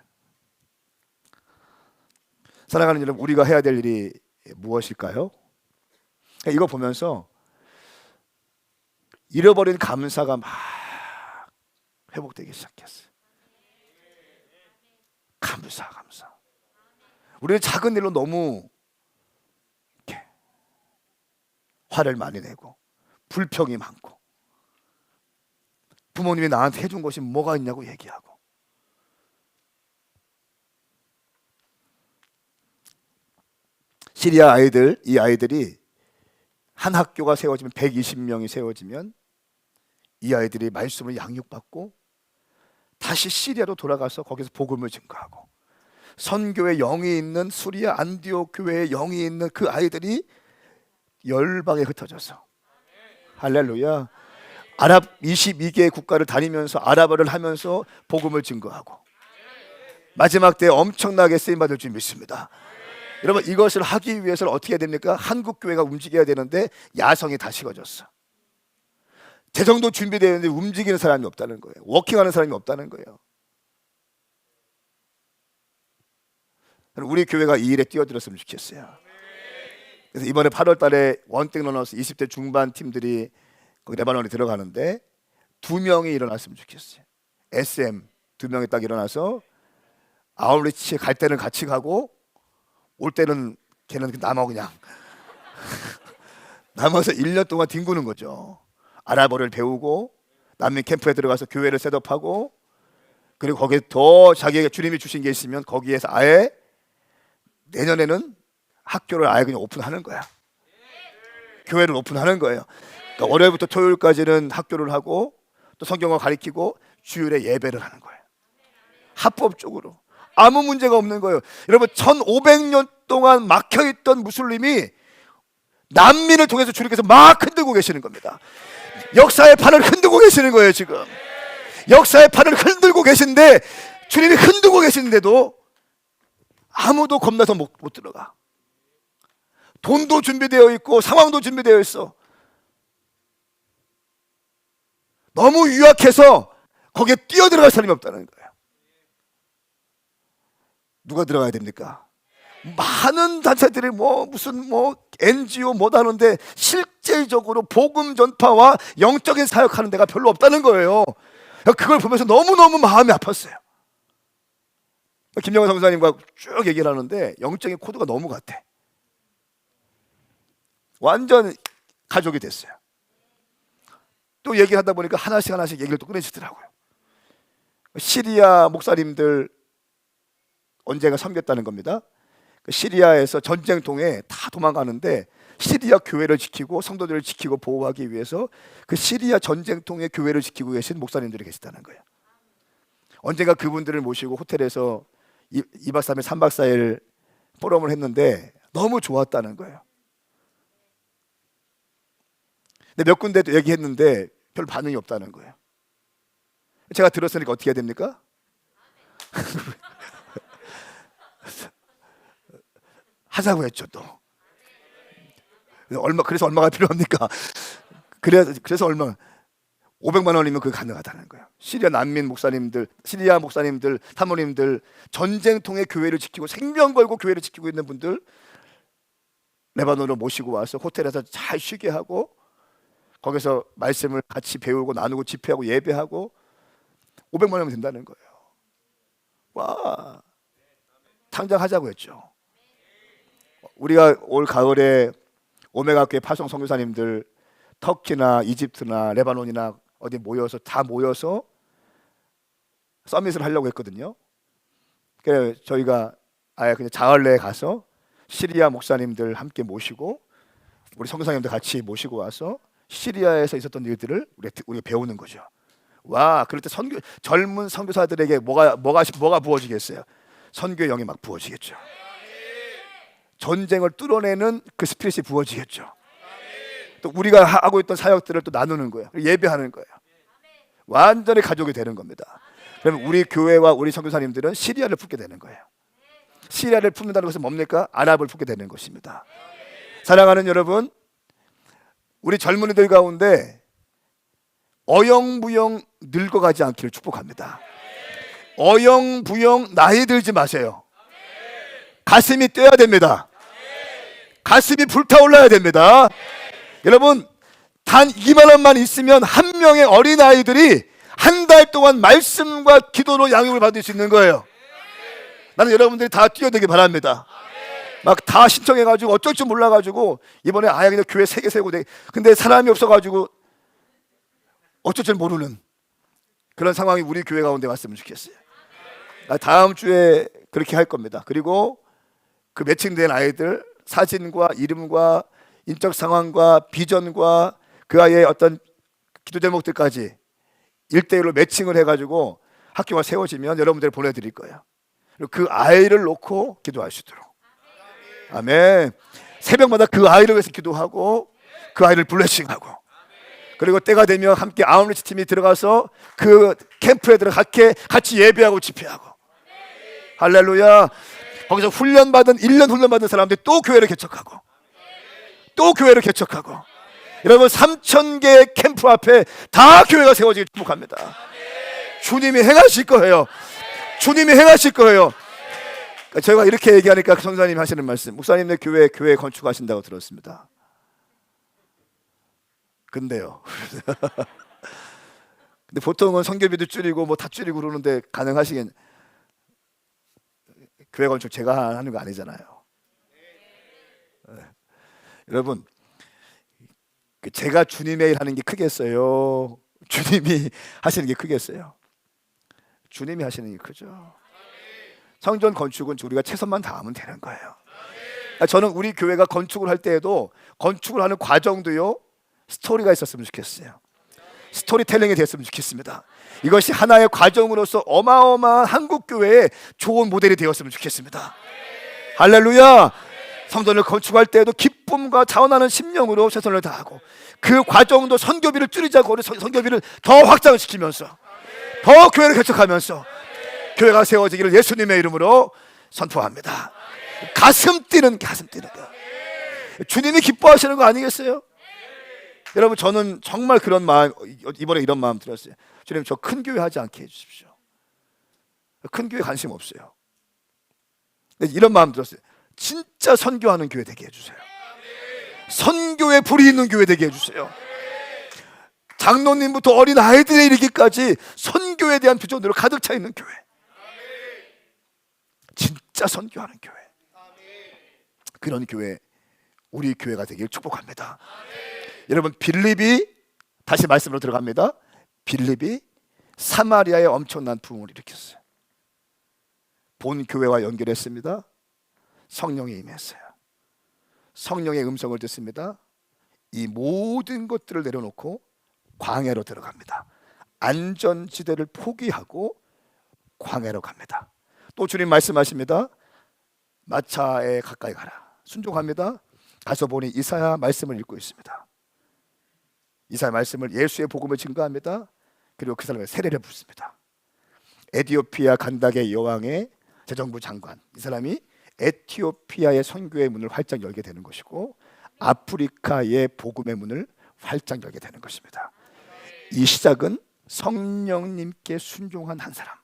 사랑하는 여러분, 우리가 해야 될 일이 무엇일까요? 이거 보면서 잃어버린 감사가 막 회복되기 시작했어요. 감사. 우리는 작은 일로 너무 이렇게 화를 많이 내고 불평이 많고 부모님이 나한테 해준 것이 뭐가 있냐고 얘기하고 시리아 아이들, 이 아이들이 한 학교가 세워지면 120명이 세워지면 이 아이들이 말씀을 양육받고 다시 시리아로 돌아가서 거기서 복음을 증거하고 선교의 영이 있는 수리아 안디옥 교회의 영이 있는 그 아이들이 열방에 흩어져서 할렐루야. 아랍 22개 국가를 다니면서 아랍어를 하면서 복음을 증거하고 마지막 때에 엄청나게 쓰임받을 줄 믿습니다. 여러분, 이것을 하기 위해서는 어떻게 해야 됩니까? 한국 교회가 움직여야 되는데 야성이 다 식어졌어. 재정도 준비되어 있는데 움직이는 사람이 없다는 거예요. 워킹하는 사람이 없다는 거예요. 우리 교회가 이 일에 뛰어들었으면 좋겠어요. 그래서 이번에 8월 달에 원땡 러너스 20대 중반 팀들이 거기 레바논에 들어가는데 2명이 일어났으면 좋겠어요. SM 2명이 딱 일어나서 아웃리치 갈 때는 같이 가고 올 때는 걔는 남아 그냥 남아서 1년 동안 뒹구는 거죠. 아랍어를 배우고 난민 캠프에 들어가서 교회를 셋업하고 그리고 거기에 더 자기에게 주님이 주신 게 있으면 거기에서 아예 내년에는 학교를 아예 그냥 오픈하는 거야. 교회를 오픈하는 거예요. 그러니까 월요일부터 토요일까지는 학교를 하고 또 성경을 가르치고 주일에 예배를 하는 거예요. 합법적으로. 아무 문제가 없는 거예요. 여러분 1500년 동안 막혀있던 무슬림이 난민을 통해서 주님께서 막 흔들고 계시는 겁니다. 역사의 판을 흔들고 계시는 거예요. 지금 역사의 판을 흔들고 계신데 주님이 흔들고 계시는데도 아무도 겁나서 못 들어가. 돈도 준비되어 있고 상황도 준비되어 있어. 너무 유약해서 거기에 뛰어들어갈 사람이 없다는 거예요. 누가 들어가야 됩니까? 많은 단체들이 무슨 NGO 하는데 실제적으로 복음 전파와 영적인 사역하는 데가 별로 없다는 거예요. 그걸 보면서 너무너무 마음이 아팠어요. 김영환 성사님과 쭉 얘기를 하는데 영적인 코드가 너무 같아. 완전 가족이 됐어요. 또 얘기를 하다 보니까 하나씩 얘기를 또 꺼내시더라고요. 시리아 목사님들 언젠가 섬겼다는 겁니다. 시리아에서 전쟁통에 다 도망가는데 시리아 교회를 지키고 성도들을 지키고 보호하기 위해서 그 시리아 전쟁통의 교회를 지키고 계신 목사님들이 계시다는 거예요. 언젠가 그분들을 모시고 호텔에서 2박 3일 3박 4일 포럼을 했는데 너무 좋았다는 거예요. 근데 몇 군데 얘기했는데 별 반응이 없다는 거예요. 제가 들었으니까 어떻게 해야 됩니까? 하자고 했죠. 또 그래서 얼마가 필요합니까? 그래서 얼마 500만 원이면 그게 가능하다는 거예요. 시리아 난민 목사님들, 시리아 목사님들, 사모님들, 전쟁통의 교회를 지키고 생명 걸고 교회를 지키고 있는 분들 레바논으로 모시고 와서 호텔에서 잘 쉬게 하고 거기서 말씀을 같이 배우고 나누고 집회하고 예배하고 500만 원이면 된다는 거예요. 와, 당장 하자고 했죠. 우리가 올 가을에 오메가 교회 파송 선교사님들 터키나 이집트나 레바논이나 어디 다 모여서 서밋을 하려고 했거든요. 그래서 저희가 아예 그냥 자을레에 가서 시리아 목사님들 함께 모시고 우리 선교사님들 같이 모시고 와서 시리아에서 있었던 일들을 우리가 배우는 거죠. 와, 그럴 때 젊은 선교사들에게 뭐가 부어지겠어요? 선교의 영이 막 부어지겠죠. 전쟁을 뚫어내는 그 스피릿이 부어지겠죠. 또 우리가 하고 있던 사역들을 또 나누는 거예요. 예배하는 거예요. 완전히 가족이 되는 겁니다. 그러면 우리 교회와 우리 선교사님들은 시리아를 품게 되는 거예요. 시리아를 품는다는 것은 뭡니까? 아랍을 품게 되는 것입니다. 사랑하는 여러분, 우리 젊은이들 가운데 어영부영 늙어가지 않기를 축복합니다. 어영부영 나이 들지 마세요. 가슴이 뛰어야 됩니다. 가슴이 불타올라야 됩니다. 여러분, 단 2만 원만 있으면 한 명의 어린아이들이 한 달 동안 말씀과 기도로 양육을 받을 수 있는 거예요. 나는 여러분들이 다 뛰어들기 바랍니다. 막 다 신청해가지고 어쩔 줄 몰라가지고 이번에 아예 그냥 교회 3개 세우고 근데 사람이 없어가지고 어쩔 줄 모르는 그런 상황이 우리 교회 가운데 왔으면 좋겠어요. 다음 주에 그렇게 할 겁니다. 그리고 그 매칭된 아이들 사진과 이름과 인적 상황과 비전과 그 아이의 어떤 기도 제목들까지 1대1로 매칭을 해가지고 학교가 세워지면 여러분들 보내드릴 거예요. 그리고 그 아이를 놓고 기도하시도록. 아멘. 새벽마다 그 아이를 위해서 기도하고 그 아이를 블레싱하고 그리고 때가 되면 함께 아웃리치 팀이 들어가서 그 캠프에 같이 예배하고 집회하고. 할렐루야. 거기서 1년 훈련받은 사람들이 또 교회를 개척하고 또 교회를 개척하고. 여러분 3,000개의 캠프 앞에 다 교회가 세워지길 축복합니다. 주님이 행하실 거예요. 주님이 행하실 거예요. 저희가 이렇게 얘기하니까 성사님이 하시는 말씀, 목사님네 교회 건축하신다고 들었습니다. 근데요. 근데 보통은 성교비도 줄이고 다 줄이고 그러는데 가능하시겠? 교회 건축 제가 하는 거 아니잖아요. 여러분, 제가 주님의 일 하는 게 크겠어요? 주님이 하시는 게 크겠어요? 주님이 하시는 게 크죠. 성전 건축은 우리가 최선만 다하면 되는 거예요. 저는 우리 교회가 건축을 할 때에도 건축을 하는 과정도요 스토리가 있었으면 좋겠어요. 스토리텔링이 됐으면 좋겠습니다. 이것이 하나의 과정으로서 어마어마한 한국 교회의 좋은 모델이 되었으면 좋겠습니다. 할렐루야. 성전을 건축할 때에도 기쁨과 자원하는 심령으로 최선을 다하고 그 과정도 선교비를 줄이자고 선교비를 더 확장시키면서 더 교회를 개척하면서 교회가 세워지기를 예수님의 이름으로 선포합니다. 가슴 뛰는 거. 주님이 기뻐하시는 거 아니겠어요? 여러분, 저는 정말 그런 마음, 이번에 이런 마음 들었어요. 주님, 저 큰 교회 하지 않게 해주십시오. 큰 교회 관심 없어요. 이런 마음 들었어요. 진짜 선교하는 교회 되게 해주세요. 선교에 불이 있는 교회 되게 해주세요. 장로님부터 어린 아이들에 이르기까지 선교에 대한 비전으로 가득 차 있는 교회. 진짜 선교하는 교회. 그런 교회, 우리 교회가 되길 축복합니다. 여러분, 빌립이, 다시 말씀으로 들어갑니다. 빌립이 사마리아에 엄청난 부흥을 일으켰어요. 본 교회와 연결했습니다. 성령이 임했어요. 성령의 음성을 듣습니다. 이 모든 것들을 내려놓고 광야로 들어갑니다. 안전지대를 포기하고 광야로 갑니다. 또 주님 말씀하십니다. 마차에 가까이 가라. 순종합니다. 가서 보니 이사야 말씀을 읽고 있습니다. 이사야 말씀을, 예수의 복음을 증거합니다. 그리고 그 사람의 세례를 붓습니다. 에티오피아 간닥의 여왕의 재정부 장관, 이 사람이 에티오피아의 선교의 문을 활짝 열게 되는 것이고, 아프리카의 복음의 문을 활짝 열게 되는 것입니다. 이 시작은 성령님께 순종한 한 사람,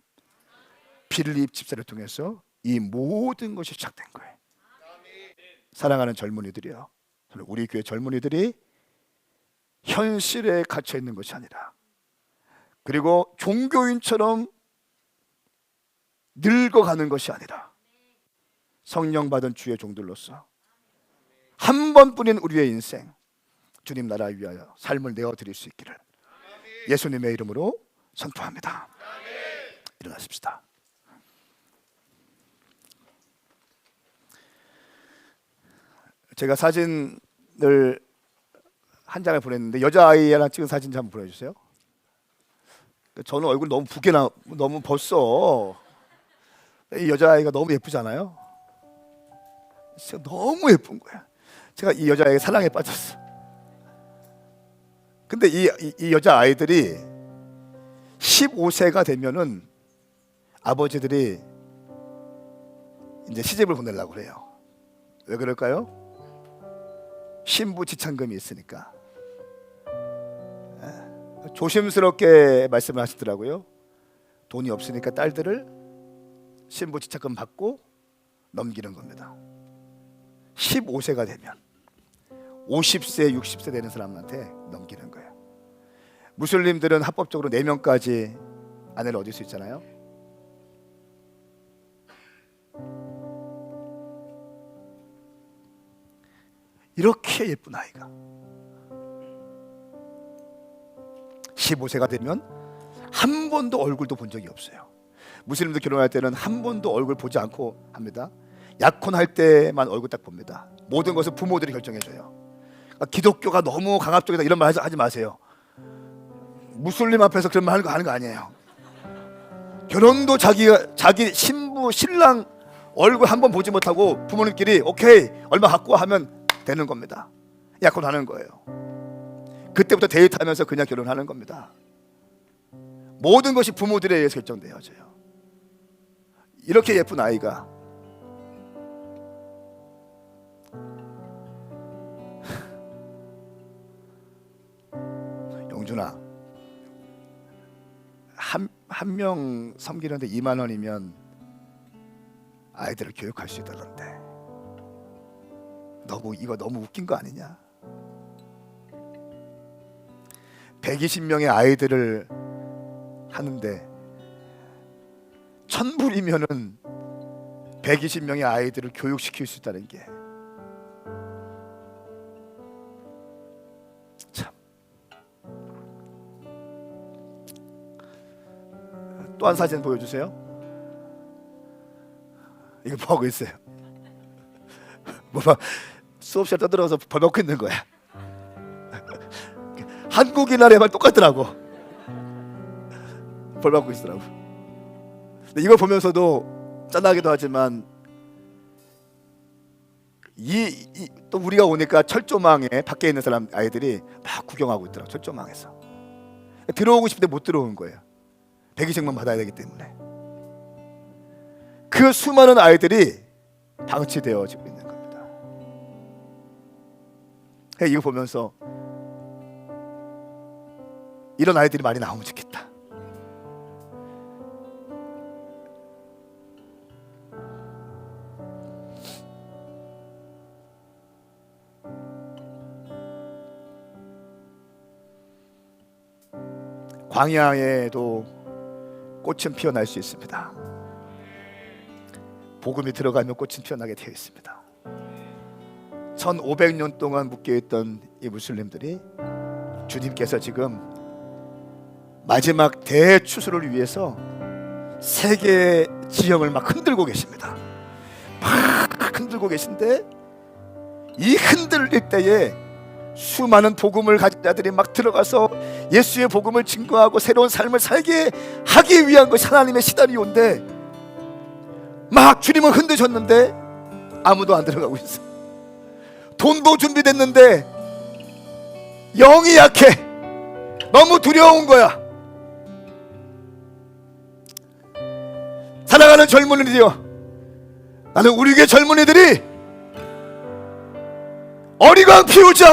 빌립 집사를 통해서 이 모든 것이 시작된 거예요. 사랑하는 젊은이들이요, 우리 교회 젊은이들이 현실에 갇혀 있는 것이 아니라, 그리고 종교인처럼 늙어가는 것이 아니라, 성령 받은 주의 종들로서 한 번뿐인 우리의 인생, 주님 나라 위하여 삶을 내어드릴 수 있기를 예수님의 이름으로 선포합니다. 일어나십시다. 제가 사진을 한 장을 보냈는데, 여자아이랑 찍은 사진 좀 한번 보내주세요. 저는 얼굴 너무 너무 벗어. 이 여자아이가 너무 예쁘잖아요. 진짜 너무 예쁜 거야. 제가 이 여자아이의 사랑에 빠졌어. 근데 이 여자아이들이 15세가 되면은 아버지들이 이제 시집을 보내려고 그래요. 왜 그럴까요? 신부 지참금이 있으니까. 조심스럽게 말씀을 하시더라고요. 돈이 없으니까 딸들을 신부 지참금 받고 넘기는 겁니다. 15세가 되면 50세, 60세 되는 사람한테 넘기는 거예요. 무슬림들은 합법적으로 4명까지 아내를 얻을 수 있잖아요. 이렇게 예쁜 아이가 15세가 되면 한 번도 얼굴도 본 적이 없어요. 무슬림들 결혼할 때는 한 번도 얼굴 보지 않고 합니다. 약혼할 때만 얼굴 딱 봅니다. 모든 것을 부모들이 결정해줘요. 그러니까 기독교가 너무 강압적이다 이런 말 하지 마세요. 무슬림 앞에서 그런 말 하는 거 아니에요. 결혼도 자기 신부 신랑 얼굴 한 번 보지 못하고 부모님끼리 오케이 얼마 갖고 하면 되는 겁니다. 약혼하는 거예요. 그때부터 데이트하면서 그냥 결혼하는 겁니다. 모든 것이 부모들에 의해서 결정되어져요. 이렇게 예쁜 아이가 영준아, 한 명 섬기는데 2만 원이면 아이들을 교육할 수 있다던데 이거 너무 웃긴 거 아니냐? 120명의 아이들을 하는데 1,000불이면은 120명의 아이들을 교육시킬 수 있다는 게 참. 또 한 사진 보여주세요. 이거 뭐 하고 있어요? 수업 시간에 떠들어서 벌 먹고 있는 거야. 한국이나 내 말 똑같더라고. 벌 받고 있더라고. 근데 이걸 보면서도 짠하기도 하지만 또 우리가 오니까 철조망에 밖에 있는 사람 아이들이 막 구경하고 있더라고. 철조망에서 들어오고 싶은데 못 들어오는 거예요. 120만 받아야 되기 때문에. 그 수많은 아이들이 방치되어지고 있는 겁니다. 이거 보면서 이런 아이들이 많이 나오면 좋겠다. 광야에도 꽃은 피어날 수 있습니다. 복음이 들어가면 꽃은 피어나게 되어 있습니다. 1500년 동안 묶여있던 이 무슬림들이 주님께서 지금 마지막 대추수를 위해서 세계 지형을 막 흔들고 계십니다. 막 흔들고 계신데 이 흔들릴 때에 수많은 복음을 가진 자들이 막 들어가서 예수의 복음을 증거하고 새로운 삶을 살게 하기 위한 것이 하나님의 시나리오인데 막 주님은 흔드셨는데 아무도 안 들어가고 있어. 돈도 준비됐는데 영이 약해. 너무 두려운 거야. 사랑하는 젊은이들이여, 나는 우리 교회 젊은이들이 어리광 피우지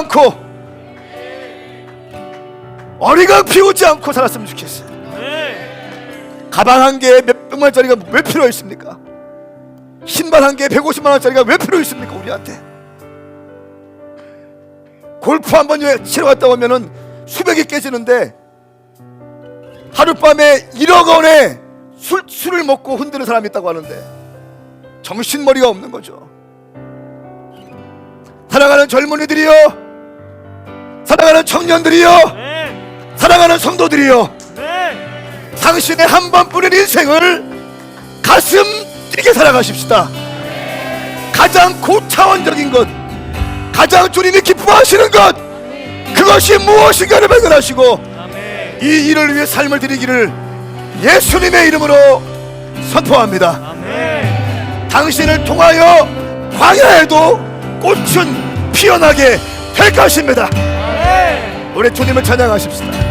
않고 살았으면 좋겠어요. 가방 한 개에 몇백만 원짜리가 왜 필요 있습니까? 신발 한 개에 150만 원짜리가 왜 필요 있습니까? 우리한테 골프 한 번 치러 갔다 오면은 수백이 깨지는데 하룻밤에 1억 원에 술을 먹고 흔드는 사람이 있다고 하는데 정신머리가 없는 거죠. 사랑하는 젊은이들이여, 사랑하는 청년들이여, 사랑하는 성도들이여, 당신의 한 번뿐인 인생을 가슴 뛰게 살아가십시다. 가장 고차원적인 것, 가장 주님이 기뻐하시는 것, 그것이 무엇인가를 발견하시고 이 일을 위해 삶을 드리기를 예수님의 이름으로 선포합니다. 당신을 통하여 광야에도 꽃은 피어나게 될 것입니다. 우리 주님을 찬양하십시다.